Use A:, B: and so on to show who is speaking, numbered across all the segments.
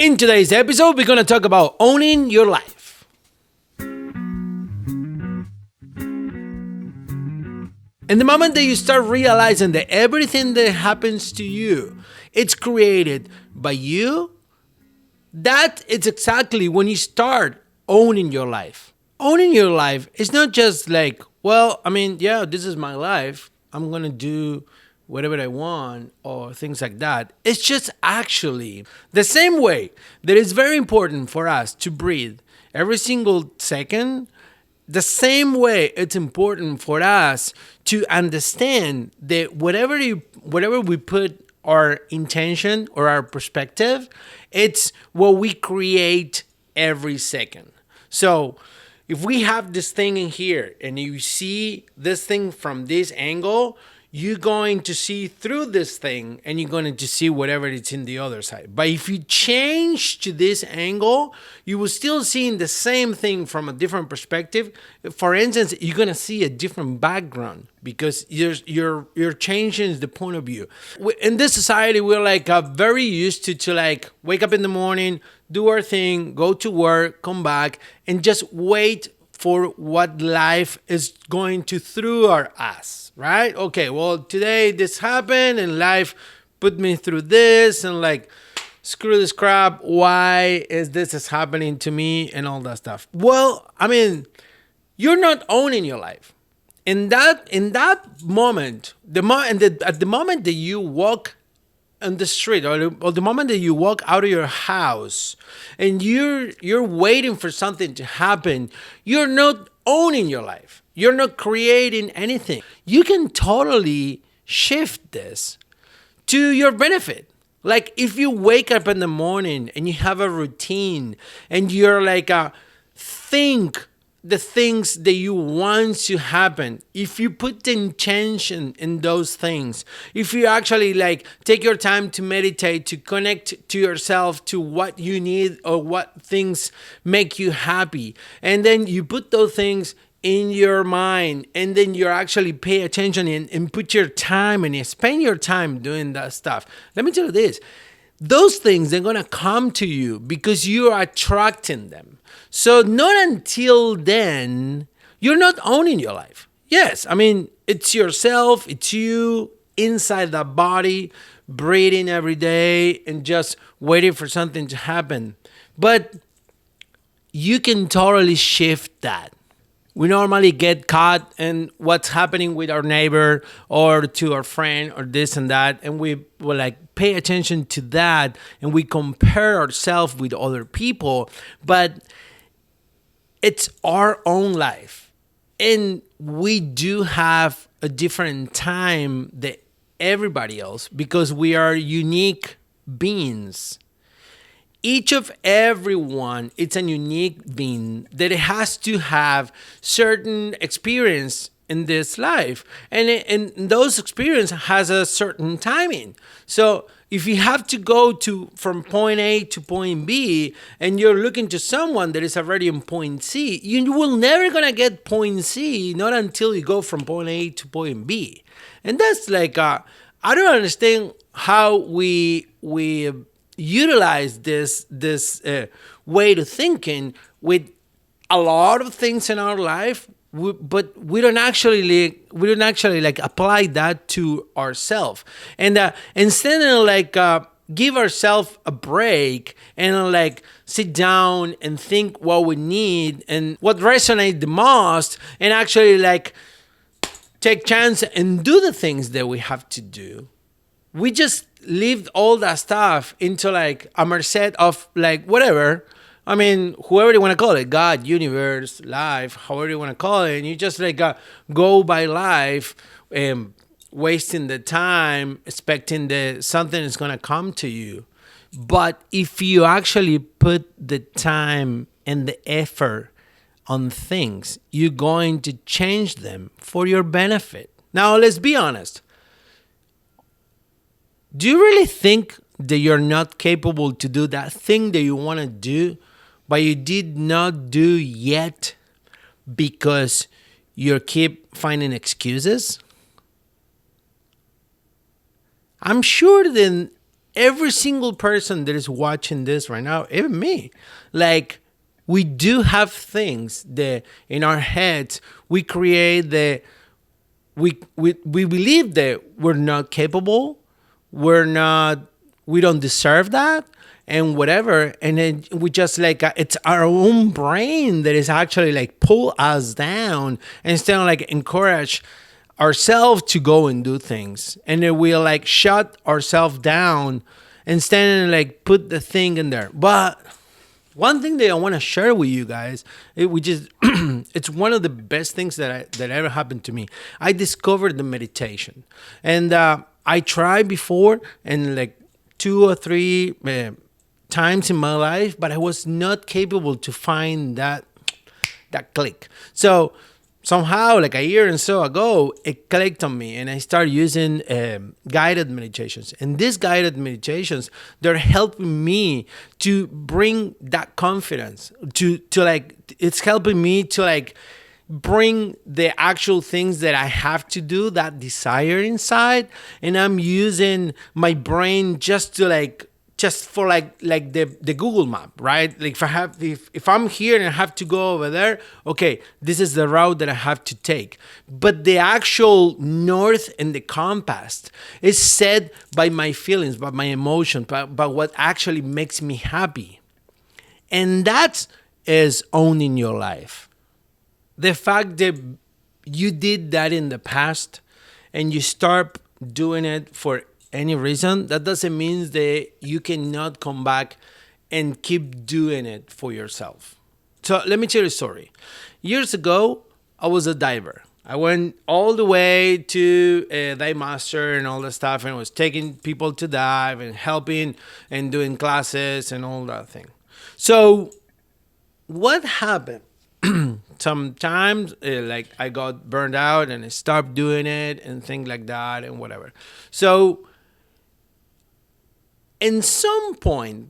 A: In today's episode, we're going to talk about owning your life. And the moment that you start realizing that everything that happens to you, it's created by you, that is exactly when you start owning your life. Owning your life is not just like, this is my life. I'm going to do whatever I want or things like that. It's just actually the same way that it's very important for us to breathe every single second. The same way it's important for us to understand that whatever we put our intention or our perspective, it's what we create every second. So if we have this thing in here and you see this thing from this angle, you're going to see through this thing and you're going to see whatever it's in the other side. But if you change to this angle, you will still see the same thing from a different perspective. For instance, you're going to see a different background because you're changing the point of view. In this society, we're very used to wake up in the morning, do our thing, go to work, come back, and just wait for what life is going to throw our us, right? Okay, well, today this happened and life put me through this and screw this crap. Why is this happening to me and all that stuff? Well, you're not owning your life. In that moment, at the moment that you walk on the street or the moment that you walk out of your house and you're waiting for something to happen, you're not owning your life. You're not creating anything. You can totally shift this to your benefit. Like if you wake up in the morning and you have a routine and you're think the things that you want to happen, if you put the intention in those things, if you actually take your time to meditate, to connect to yourself, to what you need or what things make you happy, and then you put those things in your mind and then you actually pay attention and put your time and spend your time doing that stuff. Let me tell you this. Those things, they're going to come to you because you are attracting them. So not until then, you're not owning your life. Yes, it's yourself, it's you inside the body, breathing every day and just waiting for something to happen. But you can totally shift that. We normally get caught in what's happening with our neighbor or to our friend or this and that. And we will pay attention to that and we compare ourselves with other people. But it's our own life. And we do have a different time than everybody else because we are unique beings. Each of everyone, it's a unique being that it has to have certain experience in this life. And those experience has a certain timing. So if you have to go from point A to point B and you're looking to someone that is already in point C, you will never going to get point C, not until you go from point A to point B. And that's I don't understand how we utilize this way to thinking with a lot of things in our life, but we don't actually apply that to ourselves. And instead of give ourselves a break and sit down and think what we need and what resonates the most, and actually take chance and do the things that we have to do. We just leave all that stuff into a merced of whatever. Whoever you want to call it, God, universe, life, however you want to call it. And you just go by life, wasting the time, expecting that something is going to come to you. But if you actually put the time and the effort on things, you're going to change them for your benefit. Now, let's be honest. Do you really think that you're not capable to do that thing that you want to do, but you did not do yet because you keep finding excuses? I'm sure that every single person that is watching this right now, even me, like, we do have things that in our heads we create that we believe that we're not capable, we're not, we don't deserve that, and whatever. And then we just like, it's our own brain that is actually like pull us down instead of like encourage ourselves to go and do things. And then we'll like shut ourselves down instead of like put the thing in there. But one thing that I want to share with you guys, which is it's one of the best things that ever happened to me. I discovered the meditation, and I tried before and like 2 or 3 times in my life, but I was not capable to find that click. So somehow, like a year and so ago, it clicked on me, and I started using guided meditations. And these guided meditations, they're helping me to bring that confidence to like, it's helping me to like bring the actual things that I have to do, that desire inside. And I'm using my brain just to like, just for like the Google map, right? Like if I'm here and I have to go over there, okay, this is the route that I have to take. But the actual north and the compass is set by my feelings, by my emotions, by what actually makes me happy. And that is owning your life. The fact that you did that in the past and you start doing it for any reason, that doesn't mean that you cannot come back and keep doing it for yourself. So let me tell you a story. Years ago, I was a diver. I went all the way to a dive master and all that stuff, and I was taking people to dive and helping and doing classes and all that thing. So what happened? Sometimes like I got burned out and I stopped doing it and things like that and whatever. So in some point,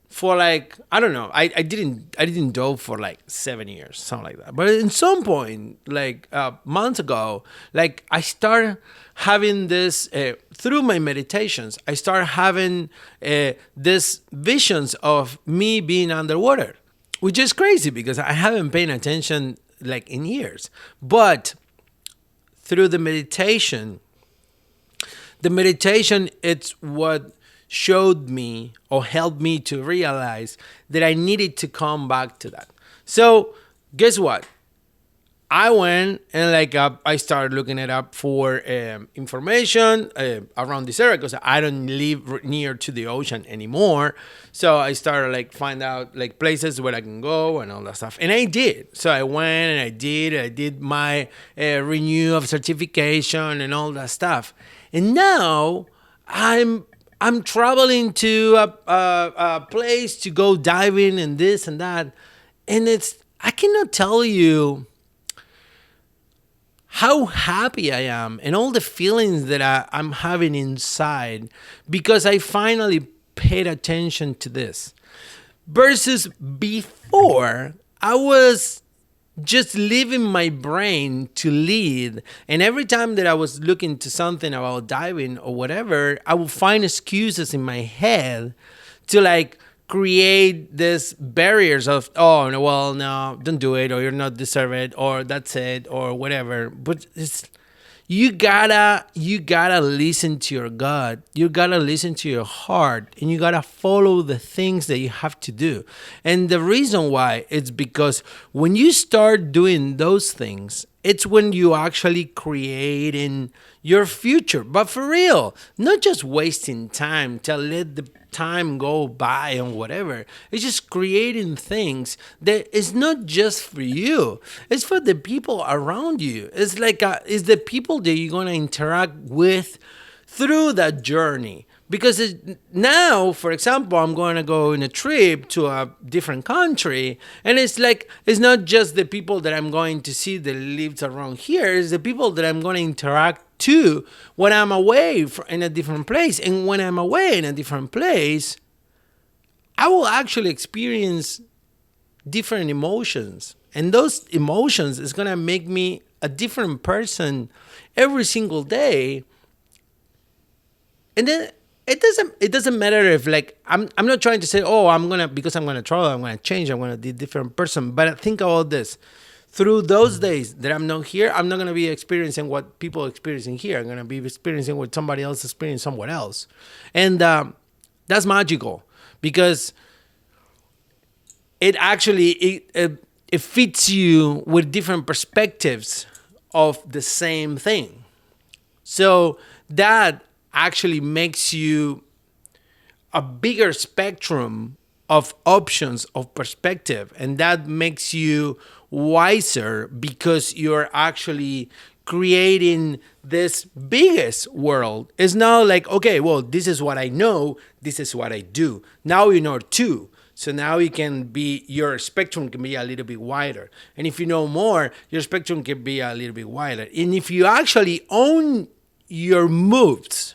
A: for like, I don't know, I didn't dove for like 7 years, something like that. But in some point, like months ago, like I started having this through my meditations. I started having this visions of me being underwater, which is crazy because I haven't paid attention like in years. But through the meditation, it's what showed me or helped me to realize that I needed to come back to that. So guess what? I went and like I started looking it up for information around this area because I don't live near to the ocean anymore. So I started like find out like places where I can go and all that stuff. And I did. So I went and I did my renew of certification and all that stuff. And now I'm traveling to a place to go diving and this and that. And I cannot tell you how happy I am and all the feelings that I'm having inside because I finally paid attention to this. Versus before, I was just leaving my brain to lead. And every time that I was looking to something about diving or whatever, I would find excuses in my head to like create these barriers of, oh, no, well, no, don't do it, or you're not deserve it, or that's it, or whatever. But you gotta listen to your gut. You gotta listen to your heart, and you gotta follow the things that you have to do. And the reason why it's because when you start doing those things, it's when you actually creating your future. But for real, not just wasting time to let the time go by and whatever. It's just creating things that is not just for you. It's for the people around you. It's like it's the people that you're gonna interact with through that journey. Because now, for example, I'm going to go on a trip to a different country, and it's like it's not just the people that I'm going to see that lives around here. It's the people that I'm going to interact to when I'm away in a different place. And when I'm away in a different place, I will actually experience different emotions, and those emotions is going to make me a different person every single day. And then it doesn't matter if like I'm not trying to say, oh, because I'm gonna travel, I'm gonna change, I'm gonna be a different person. But think about this. Through those days that I'm not here, I'm not gonna be experiencing what people are experiencing here. I'm gonna be experiencing what somebody else experienced somewhere else. And that's magical because it actually it fits you with different perspectives of the same thing. So that actually makes you a bigger spectrum of options of perspective, and that makes you wiser because you're actually creating this biggest world. It's not like, okay, well, this is what I know, this is what I do. Now you know two. So now your spectrum can be a little bit wider. And if you know more, your spectrum can be a little bit wider. And if you actually own your moves,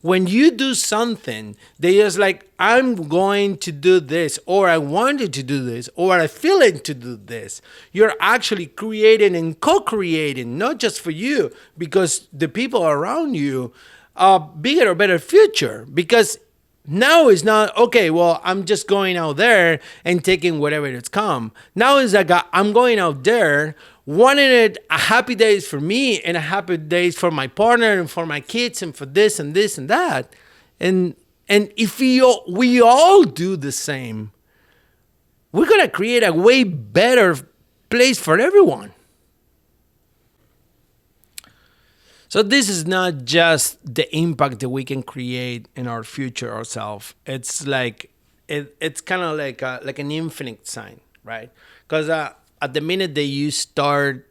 A: when you do something, they just like, I'm going to do this, or I wanted to do this, or I feel it to do this. You're actually creating and co-creating, not just for you, because the people around you a bigger or better future. Because now it's not, okay, well, I'm just going out there and taking whatever it's come. Now it's like, I'm going out there, wanting it a happy days for me and a happy days for my partner and for my kids and for this and this and that. And if we all do the same, we're going to create a way better place for everyone. So this is not just the impact that we can create in our future ourselves. It's like it's kind of like an infinite sign, right? Because at the minute that you start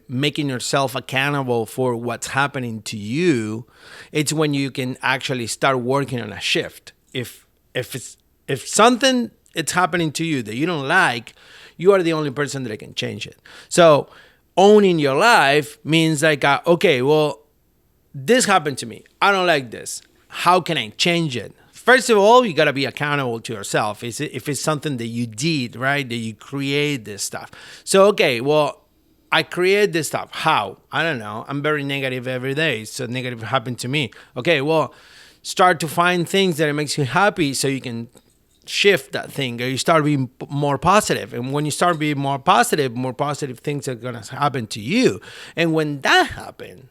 A: making yourself accountable for what's happening to you, it's when you can actually start working on a shift. If something it's happening to you that you don't like, you are the only person that can change it. So owning your life means like, okay, well, this happened to me. I don't like this. How can I change it? First of all, you got to be accountable to yourself. If it's something that you did, right, that you create this stuff. So, okay, well, I create this stuff. How? I don't know. I'm very negative every day. So negative happened to me. Okay, well, start to find things that makes you happy so you can shift that thing, or you start being more positive. And when you start being more positive things are going to happen to you. And when that happens,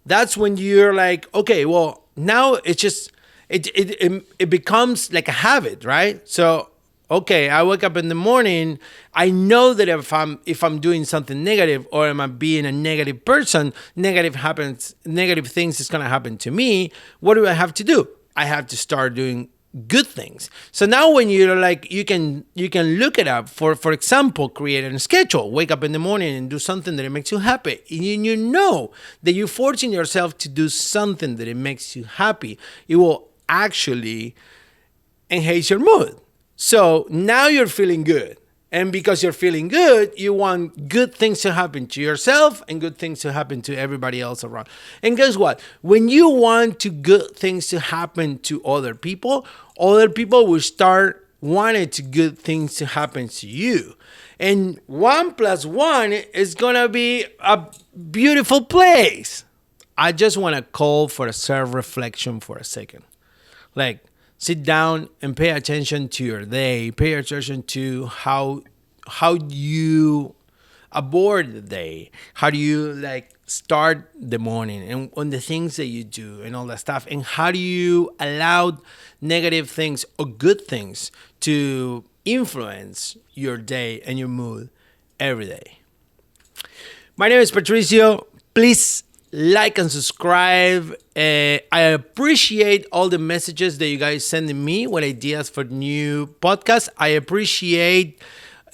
A: that's when you're like, okay, well, now it's just, it becomes like a habit, right? So, okay, I wake up in the morning, I know that if I'm doing something negative or am I being a negative person, negative things is going to happen to me. What do I have to do? I have to start doing good things. So now when you're like, you can look it up. For example, create a schedule, wake up in the morning and do something that it makes you happy. And you know that you're forcing yourself to do something that it makes you happy. It will actually enhance your mood. So now you're feeling good. And because you're feeling good, you want good things to happen to yourself and good things to happen to everybody else around. And guess what? When you want good things to happen to other people will start wanting good things to happen to you. And 1 + 1 is going to be a beautiful place. I just want to call for a self-reflection for a second. Like, sit down and pay attention to your day. Pay attention to how you aboard the day. How do you like start the morning and on the things that you do and all that stuff. And how do you allow negative things or good things to influence your day and your mood every day. My name is Patricio. Please like and subscribe. I appreciate all the messages that you guys sending me with ideas for new podcasts. I appreciate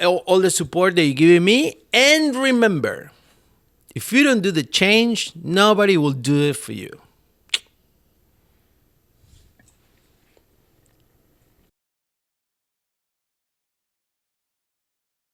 A: all the support that you're giving me. And remember, if you don't do the change, nobody will do it for you.